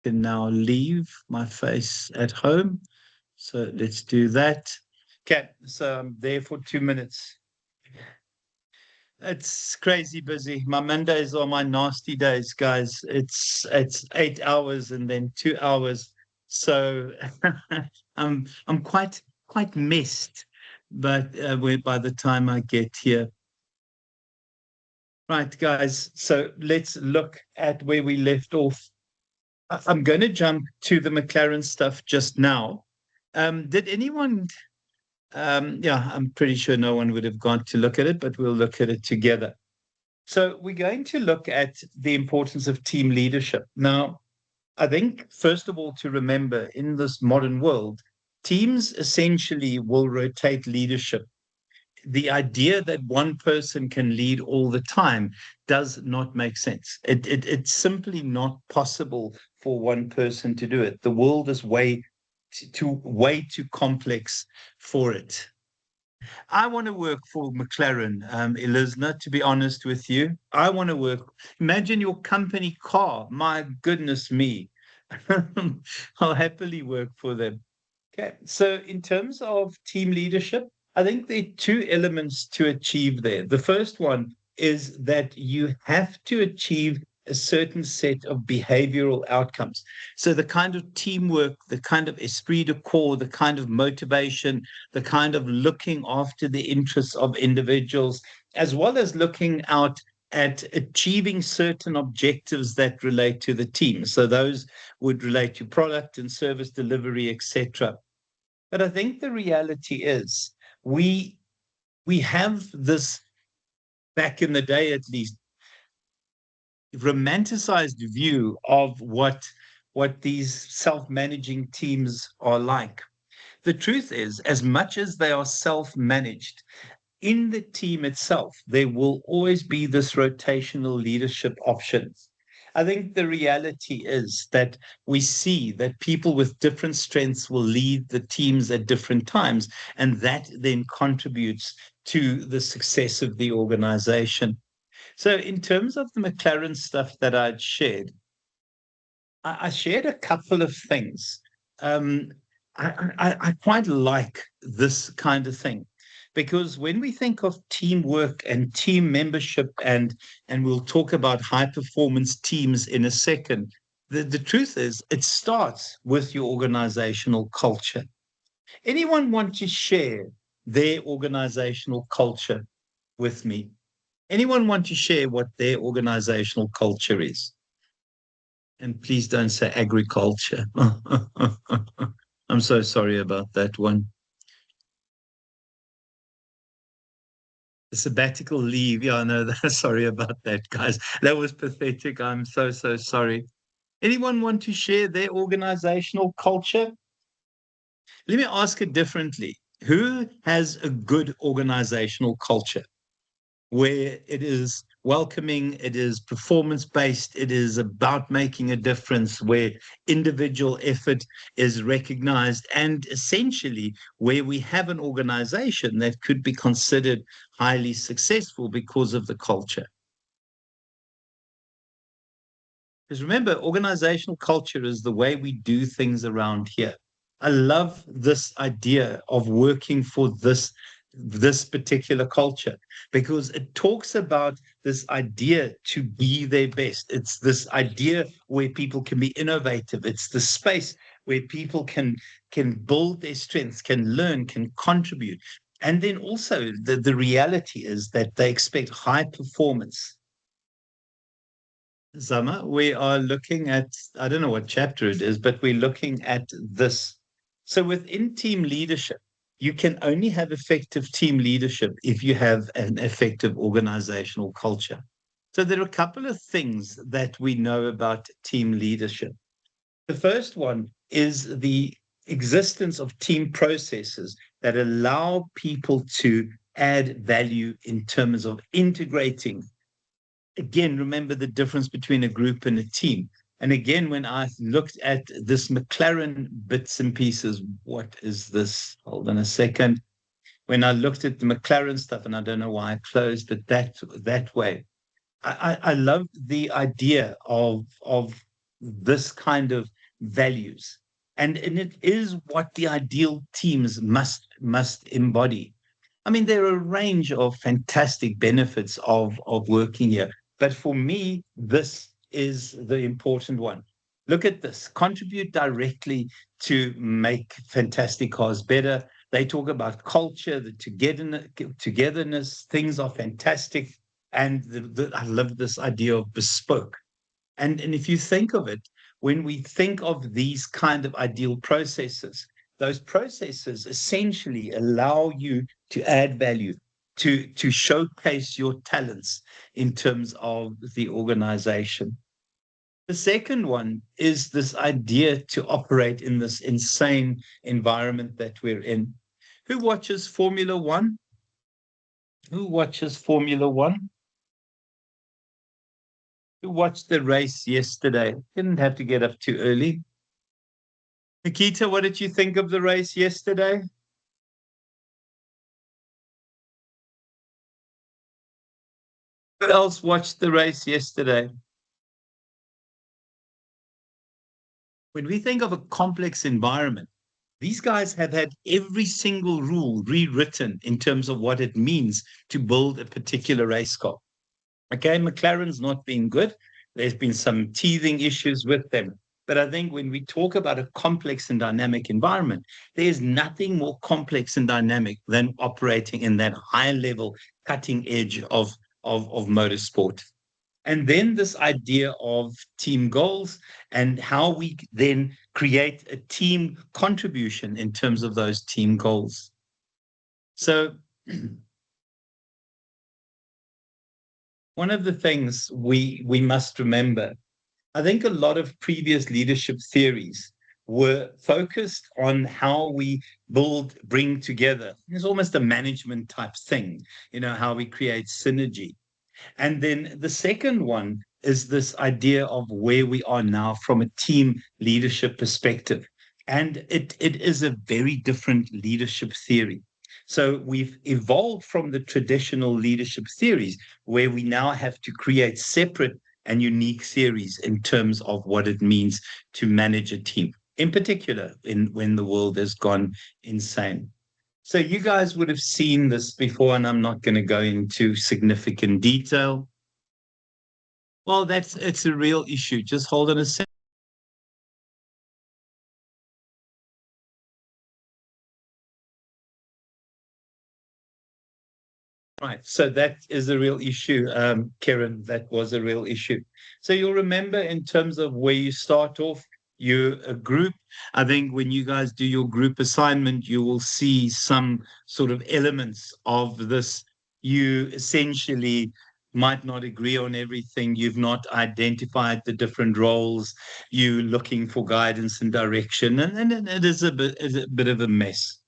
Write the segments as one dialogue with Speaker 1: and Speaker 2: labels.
Speaker 1: Can now leave my face at home. So let's do that. Okay, so I'm there for 2 minutes. It's crazy busy. My Mondays are my nasty days, guys. It's 8 hours and then 2 hours. So I'm quite messed, but by the time I get here. Right, guys. So let's look at where we left off. I'm going to jump to the McLaren stuff just now. Did anyone? Yeah, I'm pretty sure no one would have gone to look at it, but we'll look at it together. So we're going to look at the importance of team leadership. Now, I think, first of all, to remember in this modern world, teams essentially will rotate leadership. The idea that one person can lead all the time does not make sense. It's simply not possible for one person to do it. The world is way too complex for it. I want to work for McLaren, Elisna, to be honest with you. I want to work. Imagine your company car. My goodness me. I'll happily work for them. Okay. So, in terms of team leadership, I think there are two elements to achieve there. The first one is that you have to achieve a certain set of behavioral outcomes. So, the kind of teamwork, the kind of esprit de corps, the kind of motivation, the kind of looking after the interests of individuals, as well as looking out at achieving certain objectives that relate to the team. So, those would relate to product and service delivery, etc. But I think the reality is we we have this, back in the day at least, romanticized view of what these self-managing teams are like. The truth is, as much as they are self-managed, in the team itself, there will always be this rotational leadership option. I think the reality is that we see that people with different strengths will lead the teams at different times, and that then contributes to the success of the organization. So, in terms of the McLaren stuff that I'd shared, I shared a couple of things. Um, I quite like this kind of thing because when we think of teamwork and team membership, and we'll talk about high performance teams in a second, the truth is it starts with your organizational culture. Anyone want to share their organizational culture with me? Anyone want to share what their organizational culture is? And please don't say agriculture. I'm so sorry about that one. The sabbatical leave. Yeah, no, sorry about that, guys. That was pathetic. I'm so sorry. Anyone want to share their organizational culture? Let me ask it differently. Who has a good organizational culture where it is welcoming, it is performance based, it is about making a difference, where individual effort is recognized, and essentially where we have an organization that could be considered highly successful because of the culture? Because remember, organizational culture is the way we do things around here. I love this idea of working for this particular culture because it talks about this idea to be their best. It's this idea where people can be innovative. It's the space where people can build their strengths, can learn, can contribute. And then also the reality is that they expect high performance. Zama, we are looking at, I don't know what chapter it is, but we're looking at this. So within team leadership, you can only have effective team leadership if you have an effective organizational culture. So there are a couple of things that we know about team leadership. The first one is the existence of team processes that allow people to add value in terms of integrating. Again, remember the difference between a group and a team. And again, when I looked at this McLaren bits and pieces, what is this? Hold on a second. When I looked at the McLaren stuff, and I don't know why I closed it that way, I love the idea of this kind of values. And it is what the ideal teams must embody. I mean, there are a range of fantastic benefits of working here. But for me, this is the important one. Look at this, contribute directly to make fantastic cars better. They talk about culture, the togetherness, things are fantastic. And I love this idea of bespoke. And if you think of it, when we think of these kind of ideal processes, those processes essentially allow you to add value, to showcase your talents in terms of the organization. The second one is this idea to operate in this insane environment that we're in. Who watches Formula One? Who watches Formula One? Who watched the race yesterday? Didn't have to get up too early. Nikita, what did you think of the race yesterday? Who else watched the race yesterday? When we think of a complex environment, these guys have had every single rule rewritten in terms of what it means to build a particular race car. Okay, McLaren's not been good. There's been some teething issues with them. But I think when we talk about a complex and dynamic environment, there's nothing more complex and dynamic than operating in that high level, cutting edge of motorsport. And then this idea of team goals and how we then create a team contribution in terms of those team goals. So one of the things we must remember, I think a lot of previous leadership theories were focused on how we bring together. It's almost a management type thing, how we create synergy. And then the second one is this idea of where we are now from a team leadership perspective. And it is a very different leadership theory. So we've evolved from the traditional leadership theories where we now have to create separate and unique theories in terms of what it means to manage a team, in particular, when the world has gone insane. So you guys would have seen this before, and I'm not going to go into significant detail. Well, it's a real issue. Just hold on a second. Right. So that is a real issue, Karen. That was a real issue. So you'll remember in terms of where you start off, you're a group. I think when you guys do your group assignment, you will see some sort of elements of this. You essentially might not agree on everything. You've not identified the different roles. You're looking for guidance and direction, and it is a bit of a mess.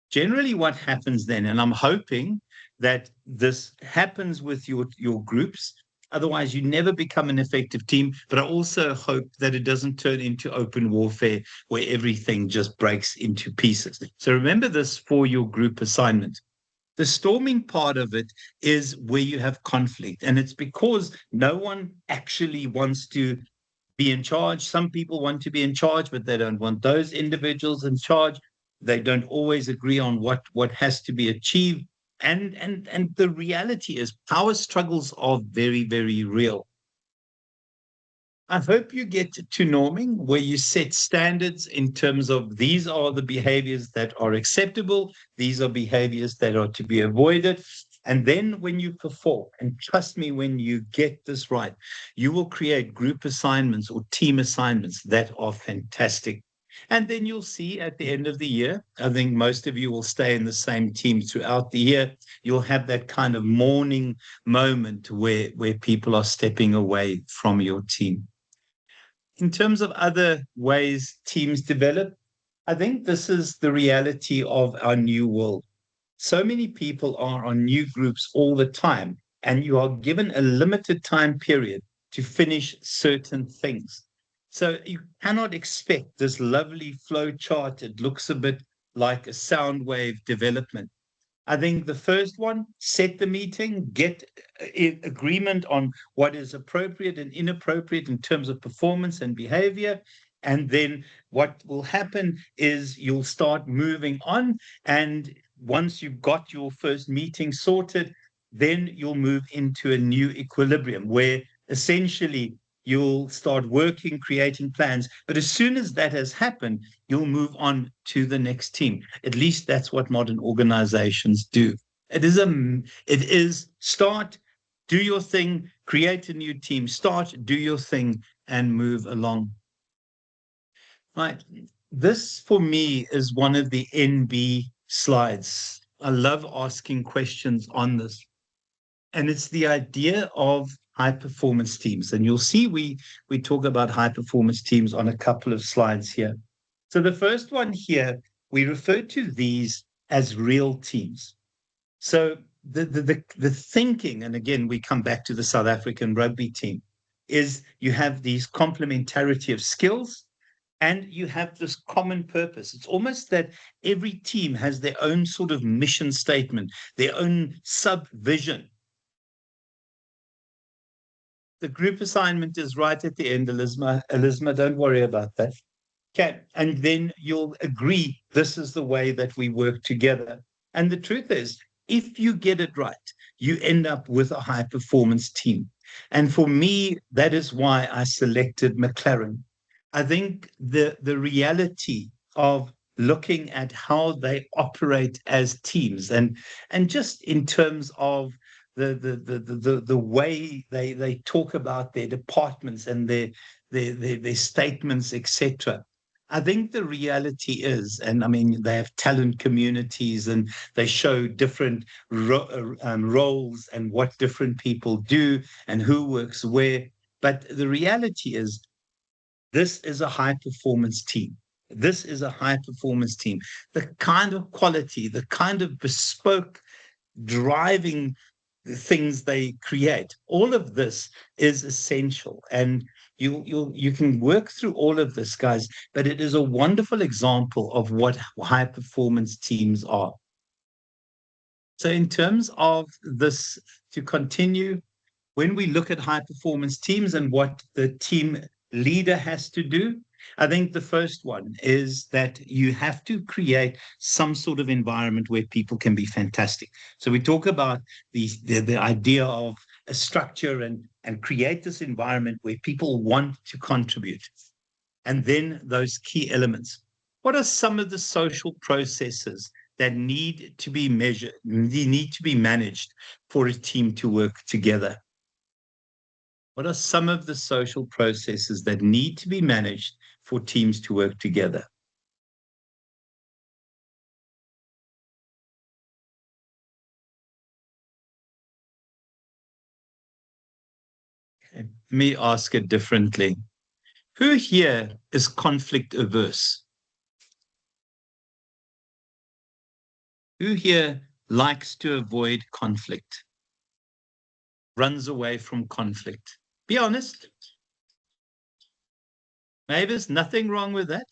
Speaker 1: Generally what happens then, and I'm hoping that this happens with your groups, otherwise you never become an effective team, but I also hope that it doesn't turn into open warfare where everything just breaks into pieces. So remember this for your group assignment. The storming part of it is where you have conflict, and it's because no one actually wants to be in charge. Some people want to be in charge, but they don't want those individuals in charge. They don't always agree on what has to be achieved. And the reality is power struggles are very, very real. I hope you get to norming where you set standards in terms of these are the behaviors that are acceptable, these are behaviors that are to be avoided. And then when you perform, and trust me, when you get this right, you will create group assignments or team assignments that are fantastic. And then you'll see at the end of the year, I think most of you will stay in the same team throughout the year. You'll have that kind of mourning moment where people are stepping away from your team. In terms of other ways teams develop, I think this is the reality of our new world. So many people are on new groups all the time, and you are given a limited time period to finish certain things. So you cannot expect this lovely flow chart. It looks a bit like a sound wave development. I think the first one, set the meeting, get agreement on what is appropriate and inappropriate in terms of performance and behavior. And then what will happen is you'll start moving on. And once you've got your first meeting sorted, then you'll move into a new equilibrium where essentially you'll start working, creating plans. But as soon as that has happened, you'll move on to the next team. At least that's what modern organizations do. It is start, do your thing, create a new team, start, do your thing, and move along. Right. This for me is one of the NB slides. I love asking questions on this. And it's the idea of high performance teams. And you'll see we talk about high performance teams on a couple of slides here. So the first one here, we refer to these as real teams. So the thinking, and again, we come back to the South African rugby team, is you have these complementarity of skills and you have this common purpose. It's almost that every team has their own sort of mission statement, their own sub-vision. The group assignment is right at the end, Elisma, don't worry about that. Okay, and then you'll agree this is the way that we work together. And the truth is, if you get it right, you end up with a high performance team. And for me, that is why I selected McLaren. I think the reality of looking at how they operate as teams and just in terms of the way they talk about their departments and their statements, etc. I think the reality is, and I mean, they have talent communities and they show different roles and what different people do and who works where. But the reality is, this is a high performance team. This is a high performance team. The kind of quality, the kind of bespoke driving the things they create, all of this is essential. And you can work through all of this, guys, but it is a wonderful example of what high performance teams are. So in terms of this, to continue, when we look at high performance teams and what the team leader has to do, I think the first one is that you have to create some sort of environment where people can be fantastic. So we talk about the idea of a structure and create this environment where people want to contribute. And then those key elements. What are some of the social processes that need to be measured, need to be managed for a team to work together? What are some of the social processes that need to be managed for teams to work together? Okay. Let me ask it differently. Who here is conflict averse? Who here likes to avoid conflict? Runs away from conflict? Be honest. Maybe there's nothing wrong with that.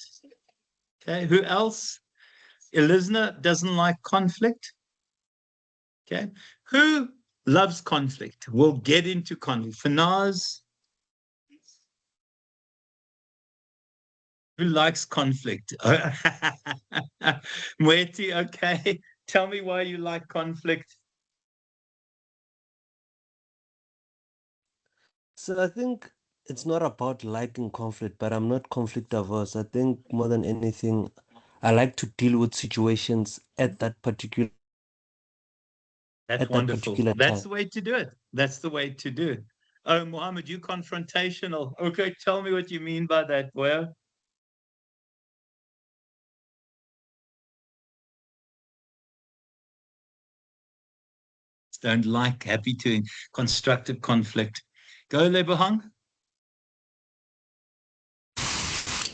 Speaker 1: Okay, who else? Elisna doesn't like conflict. Okay, who loves conflict? Will get into conflict. Fanaz, who likes conflict? Mweti, okay. Tell me why you like conflict.
Speaker 2: So I think it's not about liking conflict, but I'm not conflict averse. I think more than anything, I like to deal with situations
Speaker 1: That's
Speaker 2: at that
Speaker 1: wonderful.
Speaker 2: particular
Speaker 1: That's
Speaker 2: time.
Speaker 1: the way to do it. That's the way to do it. Oh, Mohammed, you confrontational. Okay, tell me what you mean by that. Well, don't like, happy to constructive conflict. Go, Lebohang.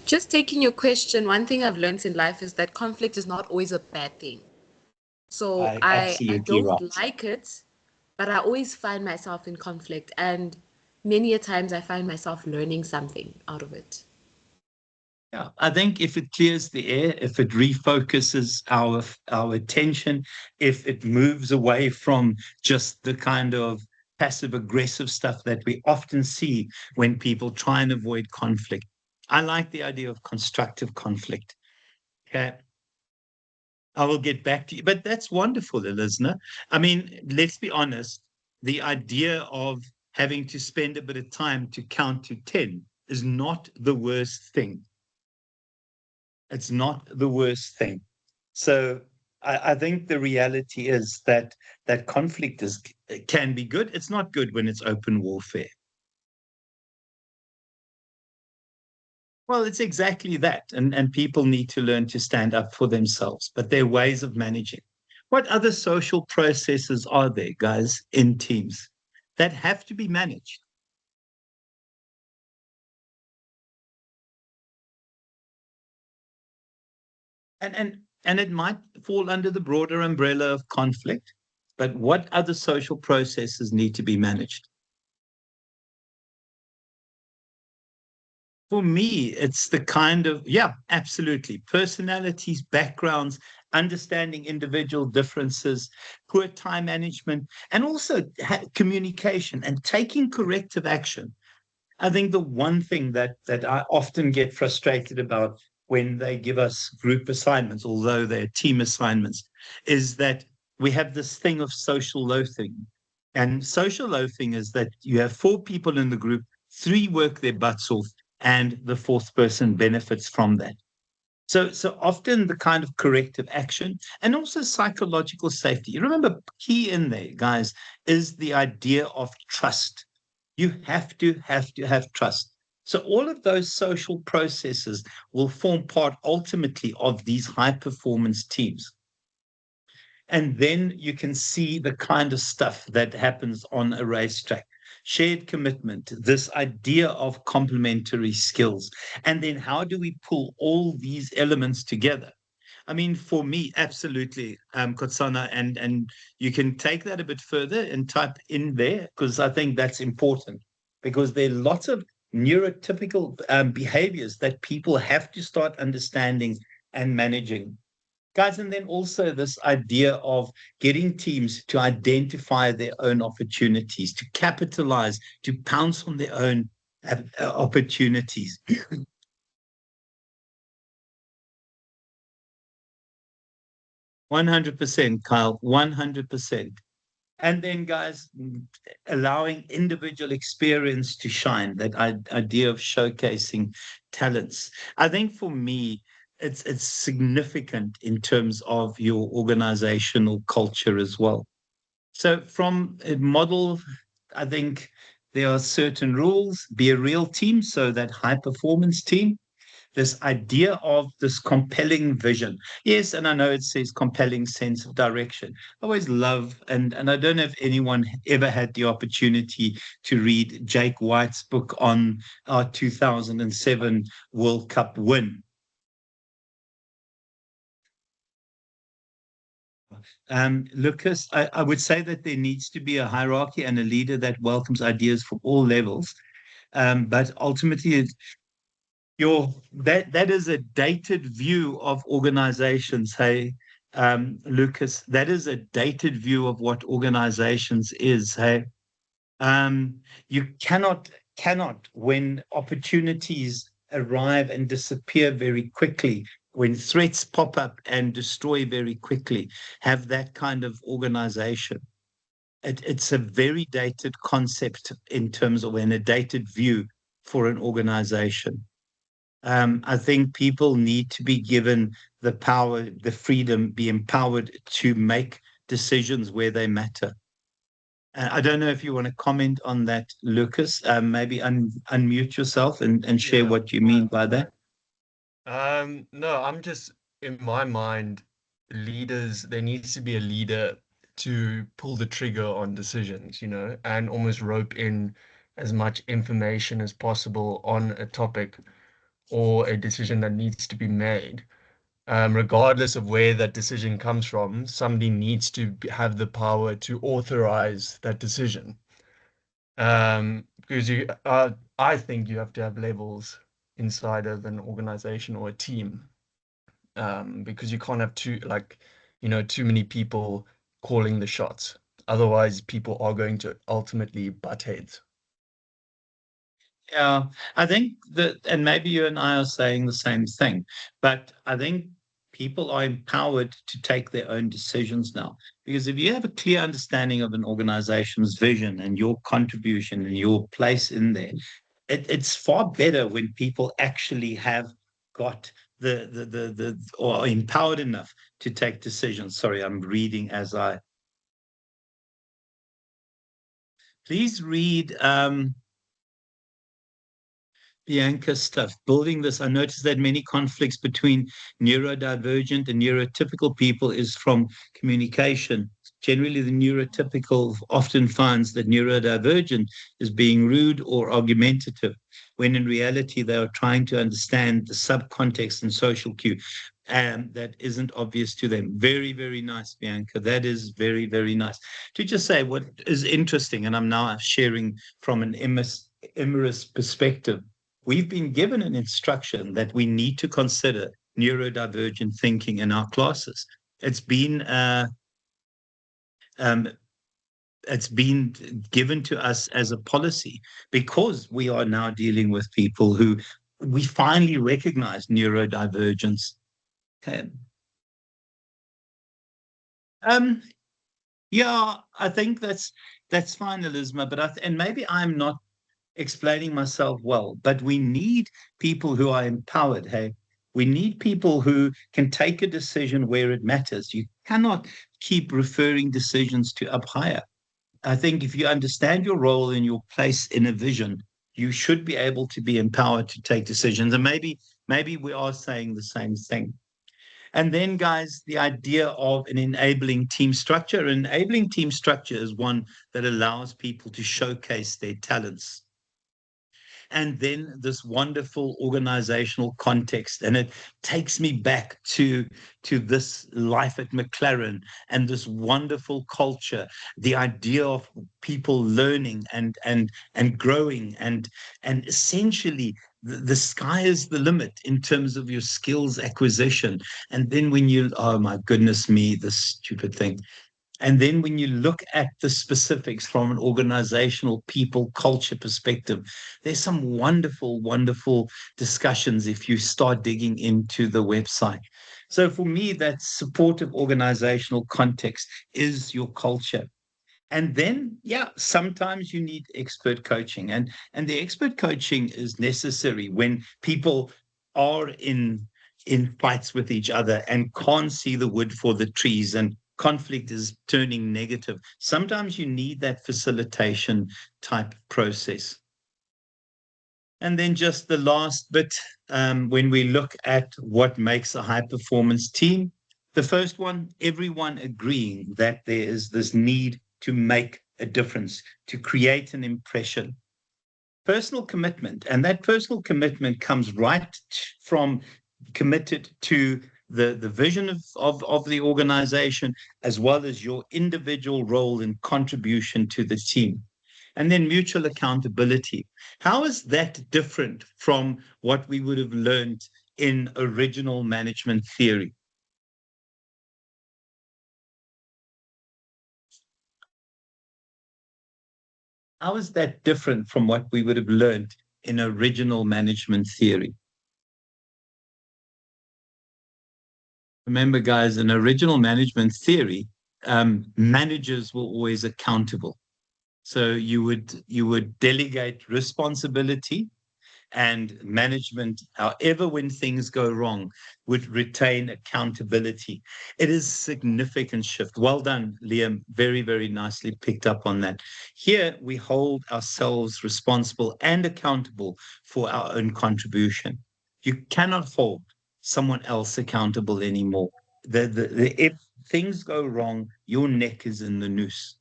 Speaker 3: Just taking your question, one thing I've learned in life is that conflict is not always a bad thing. So
Speaker 1: I
Speaker 3: I
Speaker 1: absolutely
Speaker 3: don't
Speaker 1: right.
Speaker 3: like it, but I always find myself in conflict, and many a times I find myself learning something out of it.
Speaker 1: Yeah, I think if it clears the air, if it refocuses our attention, if it moves away from just the kind of passive aggressive stuff that we often see when people try and avoid conflict. I like the idea of constructive conflict. Okay. I will get back to you. But that's wonderful, Elizna. I mean, let's be honest. The idea of having to spend a bit of time to count to 10 is not the worst thing. It's not the worst thing. So I think the reality is that conflict can be good. It's not good when it's open warfare. Well, it's exactly that. And people need to learn to stand up for themselves, but there are ways of managing. What other social processes are there, guys, in teams that have to be managed? And it might fall under the broader umbrella of conflict, but what other social processes need to be managed? For me, it's the kind of, yeah, absolutely. Personalities, backgrounds, understanding individual differences, poor time management, and also communication and taking corrective action. I think the one thing that I often get frustrated about when they give us group assignments, although they're team assignments, is that we have this thing of social loathing. And social loathing is that you have four people in the group, three work their butts off, and the fourth person benefits from that. So often the kind of corrective action and also psychological safety. You remember, key in there, guys, is the idea of trust. You have trust. So all of those social processes will form part ultimately of these high performance teams. And then you can see the kind of stuff that happens on a racetrack. Shared commitment, this idea of complementary skills. And then how do we pull all these elements together? I mean, for me, absolutely, Kotsana, and you can take that a bit further and type in there, because I think that's important, because there are lots of neurotypical behaviors that people have to start understanding and managing. Guys, and then also this idea of getting teams to identify their own opportunities, to capitalize, to pounce on their own opportunities. 100%, Kyle, 100%. And then, guys, allowing individual experience to shine, that idea of showcasing talents. I think for me, it's significant in terms of your organizational culture as well. So from a model, I think there are certain rules, be a real team, so that high performance team, this idea of this compelling vision. Yes, and I know it says compelling sense of direction. I always love, and I don't know if anyone ever had the opportunity to read Jake White's book on our 2007 World Cup win. Lucas, I would say that there needs to be a hierarchy and a leader that welcomes ideas from all levels. But ultimately, that is a dated view of organizations. Hey, Lucas, that is a dated view of what organizations is. Hey, you cannot when opportunities arrive and disappear very quickly, when threats pop up and destroy very quickly, have that kind of organization. It's a very dated concept in terms of, and a dated view for an organization. I think people need to be given the power, the freedom, be empowered to make decisions where they matter. I don't know if you want to comment on that, Lucas. Maybe unmute yourself and share
Speaker 4: Yeah.
Speaker 1: what you mean by that.
Speaker 4: No, I'm just, in my mind, leaders, there needs to be a leader to pull the trigger on decisions, and almost rope in as much information as possible on a topic or a decision that needs to be made. Regardless of where that decision comes from, somebody needs to have the power to authorize that decision. Because I think you have to have levels inside of an organization or a team, because you can't have too many people calling the shots. Otherwise, people are going to ultimately butt heads.
Speaker 1: Yeah, I think that, and maybe you and I are saying the same thing, but I think people are empowered to take their own decisions now. Because if you have a clear understanding of an organization's vision and your contribution and your place in there, it's far better when people actually have got or are empowered enough to take decisions. Sorry, I'm reading as I. Please read Bianca stuff. Building this, I noticed that many conflicts between neurodivergent and neurotypical people is from communication. Generally, the neurotypical often finds that neurodivergent is being rude or argumentative, when in reality they are trying to understand the subcontext and social cue. And that isn't obvious to them. Very, very nice, Bianca. That is very, very nice. To just say what is interesting, and I'm now sharing from an Emira's perspective. We've been given an instruction that we need to consider neurodivergent thinking in our classes. It's been given to us as a policy because we are now dealing with people who we finally recognize neurodivergence. Okay. Yeah, I think that's fine, Elizma, but and maybe I'm not explaining myself well, but we need people who are empowered. Hey, we need people who can take a decision where it matters. You cannot keep referring decisions to up higher. I think if you understand your role and your place in a vision, you should be able to be empowered to take decisions. And maybe we are saying the same thing. And then, guys, the idea of an enabling team structure. An enabling team structure is one that allows people to showcase their talents. And then this wonderful organizational context. And it takes me back to this life at McLaren and this wonderful culture, the idea of people learning and growing and essentially the sky is the limit in terms of your skills acquisition. And then when you, oh my goodness me, this stupid thing. And then when you look at the specifics from an organizational people culture perspective, there's some wonderful, wonderful discussions if you start digging into the website. So for me, that supportive organizational context is your culture. And then, yeah, sometimes you need expert coaching. And the expert coaching is necessary when people are in fights with each other and can't see the wood for the trees and conflict is turning negative. Sometimes you need that facilitation type process. And then just the last bit, when we look at what makes a high performance team, the first one, everyone agreeing that there is this need to make a difference, to create an impression. Personal commitment, and that personal commitment comes right from committed to the vision of the organization, as well as your individual role and contribution to the team. And then mutual accountability. How is that different from what we would have learned in original management theory? How is that different from what we would have learned in original management theory? Remember, guys, in original management theory, managers were always accountable. So you would delegate responsibility and management, however, when things go wrong, would retain accountability. It is a significant shift. Well done, Liam. Very, very nicely picked up on that. Here, we hold ourselves responsible and accountable for our own contribution. You cannot hold someone else accountable anymore. If things go wrong, your neck is in the noose.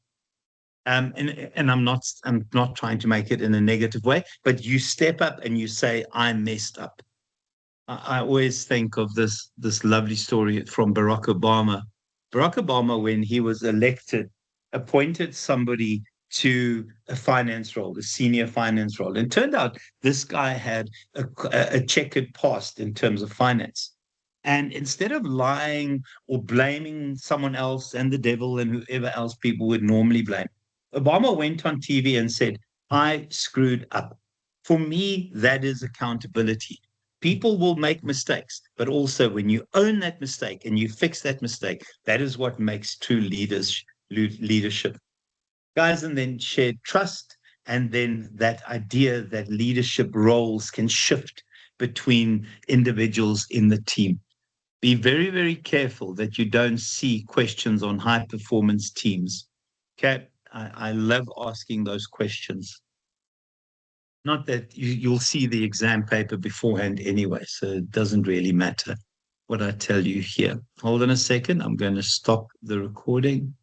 Speaker 1: And I'm not trying to make it in a negative way, but you step up and you say, I messed up. I always think of this lovely story from Barack Obama. Barack Obama, when he was elected, appointed somebody to a finance role, a senior finance role. And it turned out this guy had a checkered past in terms of finance. And instead of lying or blaming someone else and the devil and whoever else people would normally blame, Obama went on TV and said, I screwed up. For me, that is accountability. People will make mistakes, but also when you own that mistake and you fix that mistake, that is what makes true leadership. Guys, and then shared trust, and then that idea that leadership roles can shift between individuals in the team. Be very, very careful that you don't see questions on high performance teams. Okay, I love asking those questions. Not that you'll see the exam paper beforehand anyway, so it doesn't really matter what I tell you here. Hold on a second. I'm going to stop the recording.